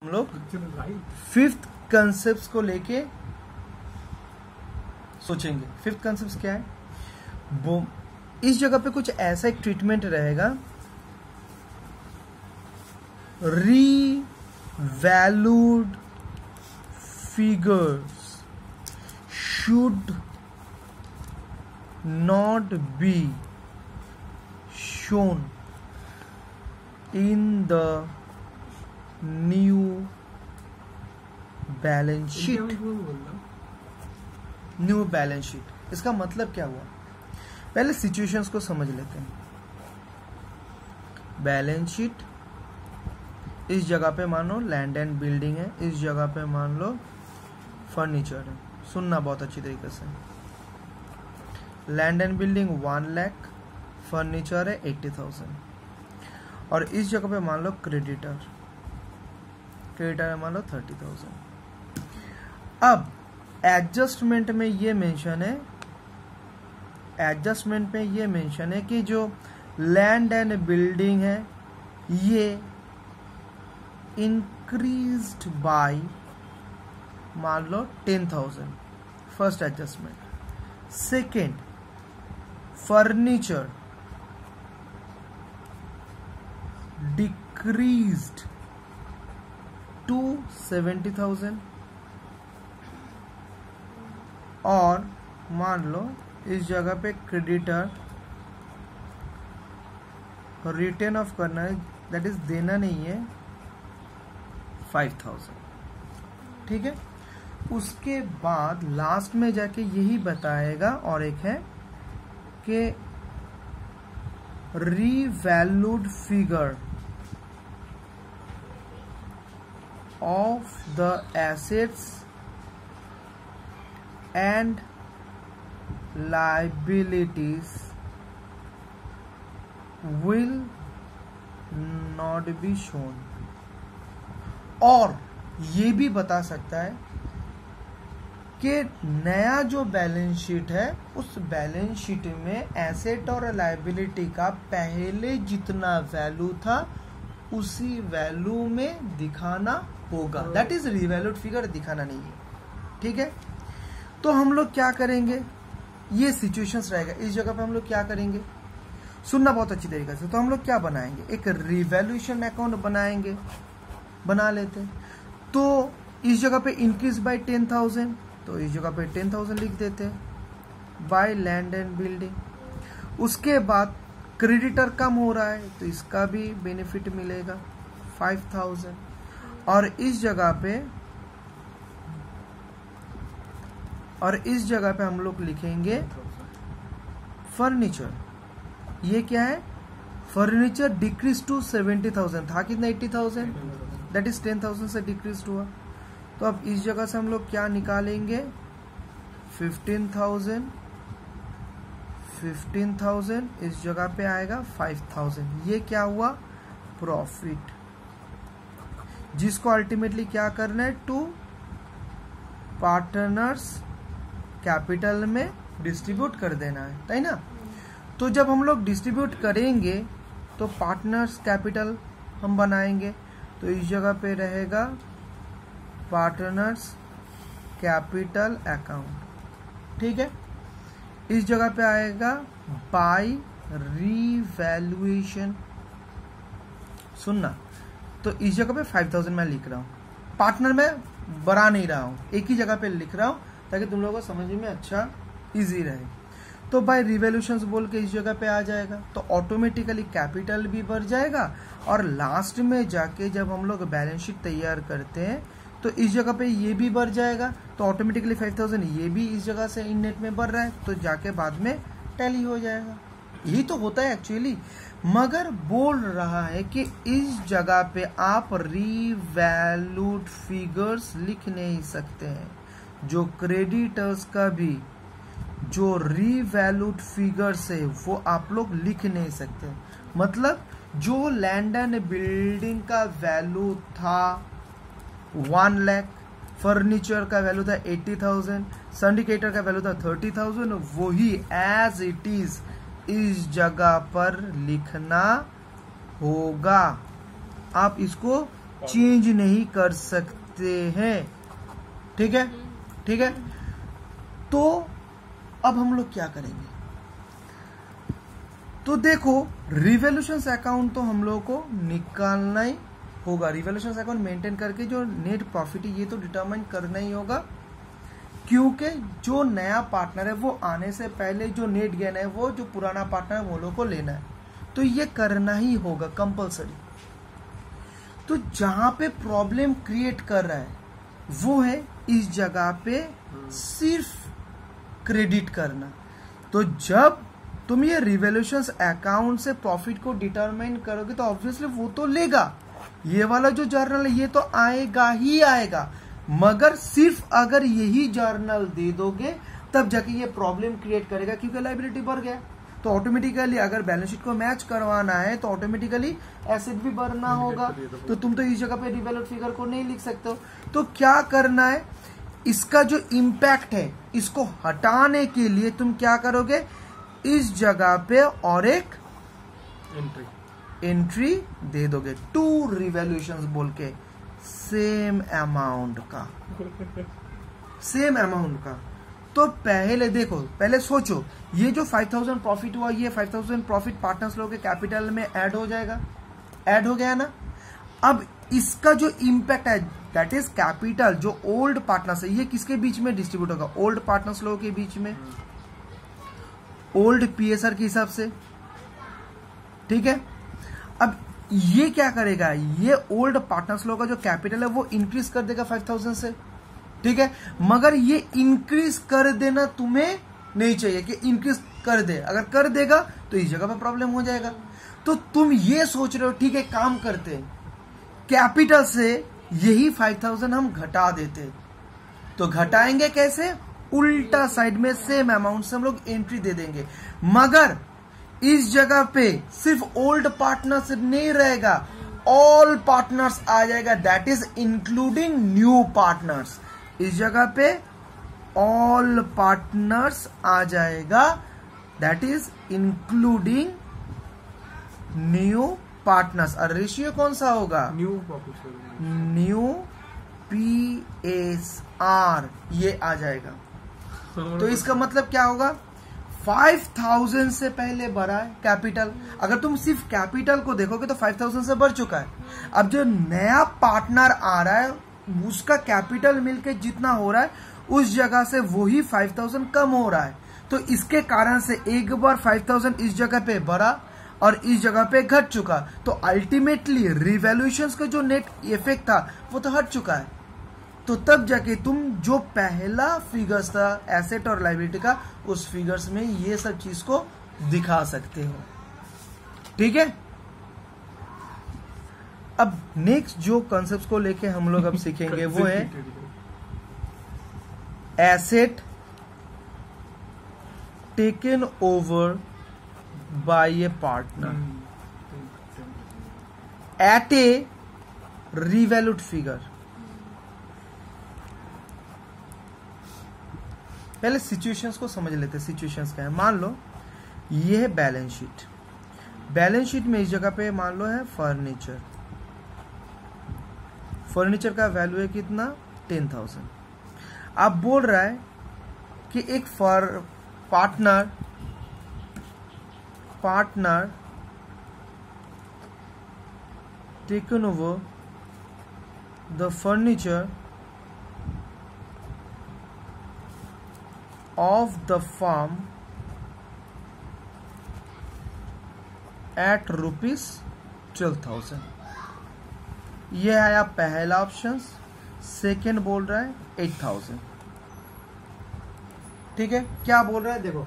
हम लोग fifth concept को लेके सोचेंगे। फिफ्थ कंसेप्ट क्या है? वो इस जगह पे कुछ ऐसा एक ट्रीटमेंट रहेगा, revalued figures should not be shown in the new balance sheet. New balance sheet इसका मतलब क्या हुआ? पहले सिचुएशंस को समझ लेते हैं। बैलेंस शीट, इस जगह पे मान लो लैंड एंड बिल्डिंग है, इस जगह पे मान लो फर्नीचर है। सुनना बहुत अच्छी तरीके से। Land and building 1 lakh, furniture है 80,000। और इस जगह पे मान लो क्रेडिटर है मान लो 30,000। अब एडजस्टमेंट में ये मेंशन है कि जो लैंड एंड बिल्डिंग है ये इंक्रीज्ड बाय मान लो 10,000। First adjustment. Second, furniture decreased to 70,000। और मान लो इस जगह पे क्रेडिटर रिटर्न ऑफ करना है, दैट इज देना नहीं है, 5,000। ठीक है। उसके बाद लास्ट में जाके यही बताएगा, और एक है कि revalued figure of the assets and liabilities will not be shown। और ये भी बता सकता है कि नया जो बैलेंस शीट है उस बैलेंस शीट में एसेट और लायबिलिटी का पहले जितना वैल्यू था उसी वैल्यू में दिखाना होगा। दैट इज रीवैल्यूड फिगर, दिखाना नहीं है। ठीक है। तो हम लोग क्या करेंगे, ये सिचुएशंस रहेगा। इस जगह पे हम लोग क्या करेंगे, सुनना बहुत अच्छी तरीके से। तो हम लोग क्या बनाएंगे, एक रिवैल्यूएशन अकाउंट बना लेते। तो इस जगह पे इंक्रीज बाय 10,000, तो इस जगह पे 10,000 लिख देते बाय लैंड एंड बिल्डिंग। उसके बाद क्रेडिटर कम हो रहा है तो इसका भी बेनिफिट मिलेगा 5,000। और इस जगह पे हम लोग लिखेंगे फर्नीचर। ये क्या है, फर्नीचर डिक्रीज टू 70,000 था, कितना 80,000, दैट इज 10,000 से डिक्रीज हुआ। तो अब इस जगह से हम लोग क्या निकालेंगे, 15,000 इस जगह पे आएगा 5,000। ये क्या हुआ, प्रॉफिट, जिसको अल्टीमेटली क्या करना है, टू पार्टनर्स कैपिटल में डिस्ट्रीब्यूट कर देना है ना। तो जब हम लोग डिस्ट्रीब्यूट करेंगे तो पार्टनर्स कैपिटल हम बनाएंगे। तो इस जगह पे रहेगा पार्टनर्स कैपिटल अकाउंट। ठीक है। इस जगह पे आएगा बाय रीवैल्यूएशन। सुनना, तो इस जगह पे 5,000 मैं लिख रहा हूँ, पार्टनर में बढ़ा नहीं रहा हूँ, एक ही जगह पे लिख रहा हूँ ताकि तुम लोगों को समझने में अच्छा इजी रहे। तो बाय रिवैल्यूएशन बोल के इस जगह पे आ जाएगा, तो ऑटोमेटिकली कैपिटल भी बढ़ जाएगा। और लास्ट में जाके जब हम लोग बैलेंस शीट तैयार करते हैं तो इस जगह पे ये भी बढ़ जाएगा, तो ऑटोमेटिकली 5,000 ये भी इस जगह से इन नेट में बढ़ रहा है, तो जाके बाद में टैली हो जाएगा। यही तो होता है एक्चुअली। मगर बोल रहा है कि इस जगह पे आप रीवैल्यूड फिगर्स लिख नहीं सकते हैं। जो क्रेडिटर्स का भी जो रीवैल्यूड फिगर्स है वो आप लोग लिख नहीं सकते। मतलब जो लैंड एंड बिल्डिंग का वैल्यू था 1 लाख, फर्नीचर का वैल्यू था 80,000, सिंडिकेटर का वैल्यू था 30,000, वही एज इट इज इस जगह पर लिखना होगा। आप इसको चेंज नहीं कर सकते हैं। ठीक है, ठीक है। तो अब हम लोग क्या करेंगे? तो देखो, रिवॉल्यूशंस अकाउंट तो हम लोग को निकालना ही होगा। रिवॉल्यूशंस अकाउंट मेंटेन करके जो नेट प्रॉफिट है ये तो डिटरमाइन करना ही होगा, क्योंकि जो नया पार्टनर है वो आने से पहले जो नेट गेन है वो जो पुराना पार्टनर है वो लोग को लेना है, तो ये करना ही होगा कंपलसरी। तो जहां पे प्रॉब्लम क्रिएट कर रहा है वो है इस जगह पे सिर्फ क्रेडिट करना। तो जब तुम ये रिवॉल्यूशंस अकाउंट से प्रॉफिट को डिटरमाइन करोगे तो ऑब्वियसली वो तो लेगा, ये वाला जो जर्नल है ये तो आएगा ही आएगा, मगर सिर्फ अगर यही जर्नल दे दोगे तब जाके ये प्रॉब्लम क्रिएट करेगा, क्योंकि लायबिलिटी बढ़ गया। तो ऑटोमेटिकली अगर बैलेंस शीट को मैच करवाना है तो ऑटोमेटिकली एसेट भी बढ़ना होगा, तो तुम तो इस जगह पे रिवैल्यूड फिगर को नहीं लिख सकते हो। तो क्या करना है, इसका जो इम्पैक्ट है इसको हटाने के लिए तुम क्या करोगे, इस जगह पे और एक एंट्री दे दोगे, 2 रिवॉल्यूशंस बोल के, सेम अमाउंट का। तो पहले देखो, पहले सोचो, ये जो 5000 प्रॉफिट हुआ, ये 5000 प्रॉफिट पार्टनर्स लोगों के कैपिटल में ऐड हो जाएगा, ऐड हो गया ना। अब इसका जो इंपैक्ट है दैट इज कैपिटल, जो ओल्ड पार्टनर्स है ये किसके बीच में डिस्ट्रीब्यूट होगा, ओल्ड पार्टनर्स लोगों के बीच में, ओल्ड पीएसआर के हिसाब से। ठीक है, अब ये क्या करेगा, ये ओल्ड पार्टनर्स लोगों का जो कैपिटल है वो इंक्रीज कर देगा 5000 से। ठीक है, मगर ये इंक्रीज कर देना तुम्हें नहीं चाहिए कि इंक्रीज कर दे, अगर कर देगा तो इस जगह पे प्रॉब्लम हो जाएगा। तो तुम ये सोच रहे हो, ठीक है काम करते, कैपिटल से यही 5000 हम घटा देते। तो घटाएंगे कैसे, उल्टा साइड में सेम अमाउंट से हम लोग एंट्री दे देंगे, मगर इस जगह पे सिर्फ ओल्ड पार्टनर्स नहीं रहेगा, ऑल पार्टनर्स आ जाएगा, that is including new partners. इस जगह पे ऑल पार्टनर्स आ जाएगा, that is including new partners. और रेशियो कौन सा होगा, न्यू PSR, ये आ जाएगा। तो इसका मतलब क्या होगा, 5000 से पहले बढ़ा है कैपिटल। अगर तुम सिर्फ कैपिटल को देखोगे तो 5000 से बढ़ चुका है। अब जो नया पार्टनर आ रहा है उसका कैपिटल मिलके जितना हो रहा है उस जगह से वही 5000 कम हो रहा है। तो इसके कारण से एक बार 5000 इस जगह पे बढ़ा और इस जगह पे घट चुका, तो अल्टीमेटली रिवैल्यूएशंस का जो नेट इफेक्ट था वो तो हट चुका है। तो तब जाके तुम जो पहला फिगर्स था एसेट और लायबिलिटी का, उस फिगर्स में ये सब चीज को दिखा सकते हो। ठीक है, अब नेक्स्ट जो कॉन्सेप्ट्स को लेके हम लोग अब सीखेंगे वो है asset taken over by A partner eight A revalued figure. पहले सिचुएशंस को समझ लेते हैं, सिचुएशंस क्या है। मान लो ये है बैलेंस शीट, बैलेंस शीट में इस जगह पे मान लो है फर्नीचर, फर्नीचर का वैल्यू है कितना 10,000। आप बोल रहा है कि एक partner taken over the furniture of the firm at ₹12,000। यह है आप पहला ऑप्शन। सेकेंड बोल रहा है 8,000। ठीक है, क्या बोल रहा है, देखो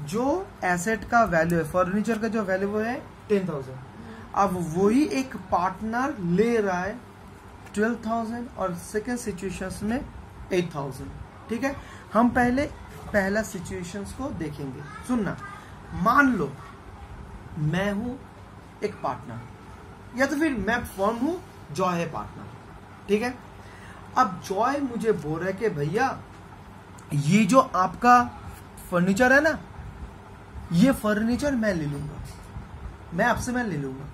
जो एसेट का वैल्यू है, फर्नीचर का जो वैल्यू है 10,000, अब वही एक पार्टनर ले रहा है 12,000 और सेकेंड सिचुएशंस में 8,000। ठीक है, हम पहला सिचुएशंस को देखेंगे। सुनना, मान लो मैं हूं एक पार्टनर या तो फिर मैं फर्म हूं, जॉय है पार्टनर। ठीक है, अब जॉय मुझे बोल रहा है कि भैया ये जो आपका फर्नीचर है ना, ये फर्नीचर मैं ले लूंगा, मैं आपसे मैं ले लूंगा,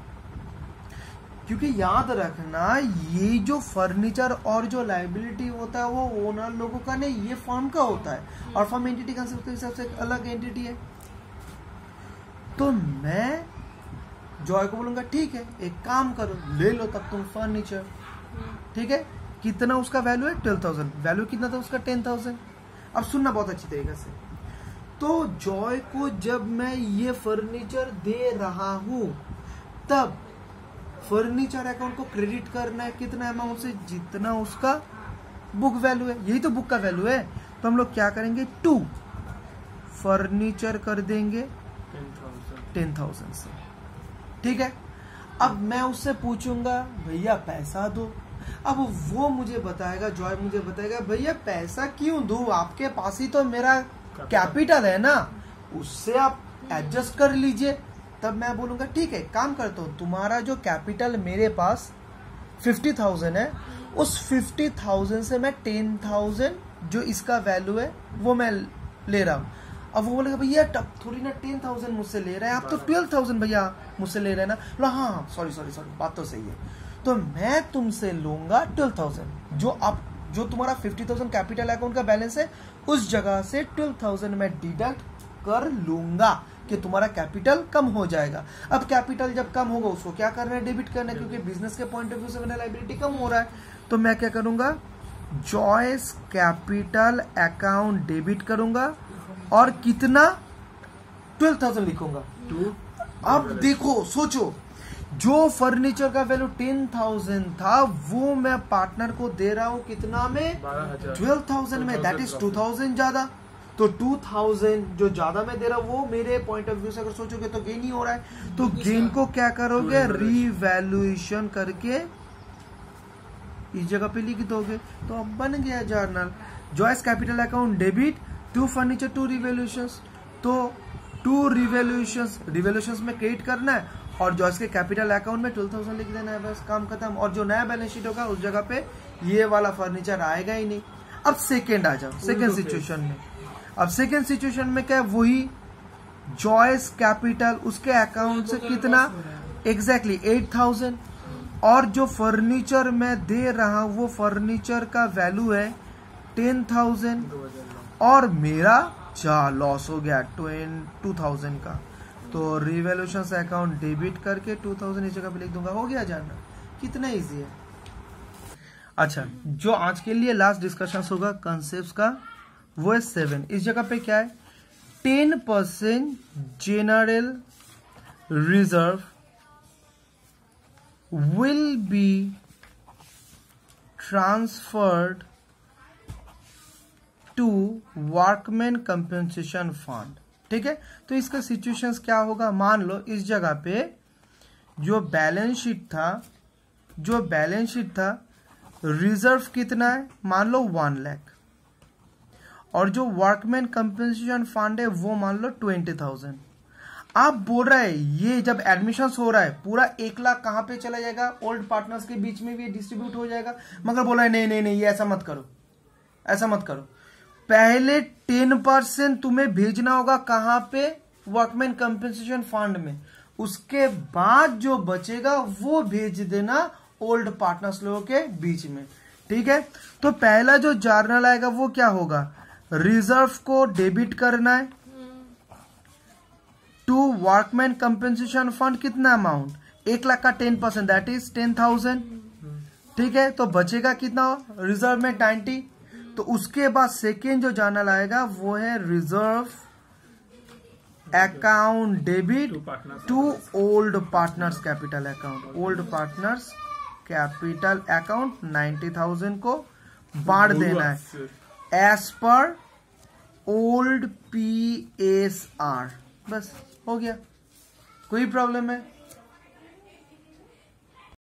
क्योंकि याद रखना ये जो फर्नीचर और जो लाइबिलिटी होता है वो ओनर लोगों का नहीं, ये फर्म का होता है और फर्म एंटिटी कंसेप्ट के हिसाब से एक अलग एंटिटी है। तो मैं जॉय को बोलूंगा ठीक है एक काम करो ले लो तब तुम फर्नीचर, ठीक है। कितना उसका वैल्यू है 12,000, वैल्यू कितना था उसका 10,000। अब सुनना बहुत अच्छी तरीके से, तो जॉय को जब मैं ये फर्नीचर दे रहा हूं तब फर्नीचर अकाउंट को क्रेडिट करना है कितना अमाउंट से, जितना उसका बुक वैल्यू है, यही तो बुक का वैल्यू है। तो हम लोग क्या करेंगे 2 फर्नीचर कर देंगे 10,000 से, ठीक है। अब मैं उससे पूछूंगा भैया पैसा दो, अब वो मुझे बताएगा, जॉय मुझे बताएगा भैया पैसा क्यों दूं, आपके पास ही तो मेरा कैपिटल है ना, उससे आप एडजस्ट कर लीजिए। तब मैं बोलूंगा ठीक है काम करता हूं, तुम्हारा जो कैपिटल मेरे पास 50,000 है, उस 50,000 से मैं 10,000 जो इसका वैल्यू है वो मैं ले रहा हूं। अब वो बोलेगा भैया तब थोड़ी ना 10,000 मुझसे ले रहे हैं, आप तो 12,000 भैया मुझसे ले रहे हैं ना। बोला हाँ सॉरी बात तो सही है। तो मैं तुमसे लूंगा 12,000, जो तुम्हारा 50,000 कैपिटल अकाउंट का बैलेंस है उस जगह से 12,000 मैं डिडक्ट कर लूंगा कि तुम्हारा कैपिटल कम हो जाएगा। अब कैपिटल जब कम होगा उसको क्या करना है, डेबिट करना है, क्योंकि बिजनेस के पॉइंट ऑफ व्यू से मेरा लायबिलिटी कम हो रहा है। तो मैं क्या करूंगा जॉयस कैपिटल अकाउंट डेबिट करूंगा और कितना 12,000 लिखूंगा। अब देखो सोचो, जो फर्नीचर का वैल्यू 10,000 था वो मैं पार्टनर को दे रहा हूं कितना में 12,000 में, दैट इज 2,000 ज्यादा। तो 2,000 जो ज्यादा मैं दे रहा हूं वो मेरे पॉइंट ऑफ व्यू से अगर सोचोगे तो गेन ही हो रहा है। तो गेन को क्या करोगे रीवैल्यूएशन करके इस जगह पे लिख दोगे। तो अब बन गया journal Joyce capital account debit 2 furniture 2 revaluations. तो 2 रिवैल्यूएशंस में क्रिएट करना है और जॉयस के कैपिटल अकाउंट में 12,000 लिख देना है, बस काम खत्म। और जो नया बैलेंस शीट होगा उस जगह पे ये वाला फर्नीचर आएगा ही नहीं। अब सेकेंड आ जाओ, सेकेंड सिचुएशन में। अब सेकेंड सिचुएशन में क्या है, वही जॉयस कैपिटल उसके अकाउंट से कितना एग्जैक्टली 8,000 और जो फर्नीचर मैं दे रहा हूं वो फर्नीचर का वैल्यू है 10,000 और मेरा लॉस हो गया 2,000 का। तो रिवैल्यूएशन से अकाउंट डेबिट करके 2,000 इस जगह पे लिख दूंगा, हो गया जानना कितना इजी है। अच्छा, जो आज के लिए लास्ट डिस्कशन होगा कंसेप्ट का वो है 7। इस जगह पे क्या है 10% general reserve will be transferred to workman compensation fund, ठीक है। तो इसका सिचुएशंस क्या होगा, मान लो इस जगह पे जो बैलेंस शीट था रिजर्व कितना है, मान लो 1 लाख और जो वर्कमैन कंपेंसेशन फंड है वो मान लो 20,000। आप बोल रहे हैं ये जब एडमिशन हो रहा है पूरा 1 लाख कहां पे चला जाएगा, ओल्ड पार्टनर्स के बीच में भी डिस्ट्रीब्यूट हो जाएगा। मगर बोला है नहीं ये ऐसा मत करो, पहले 10% तुम्हें भेजना होगा कहां पे, वर्कमैन कंपेंसेशन फंड में, उसके बाद जो बचेगा वो भेज देना ओल्ड पार्टनर्स लोगों के बीच में, ठीक है। तो पहला जो जर्नल आएगा वो क्या होगा, रिजर्व को डेबिट करना है टू वर्कमैन कंपेंसेशन फंड, कितना अमाउंट 1 लाख का 10% दैट इज 10,000, ठीक है। तो बचेगा कितना रिजर्व में 90। तो उसके बाद सेकेंड जो जर्नल आएगा वो है reserve account debit to old partners capital account, old partners capital account 90,000 को बांट देना है एज पर ओल्ड PSR, बस हो गया। कोई प्रॉब्लम है?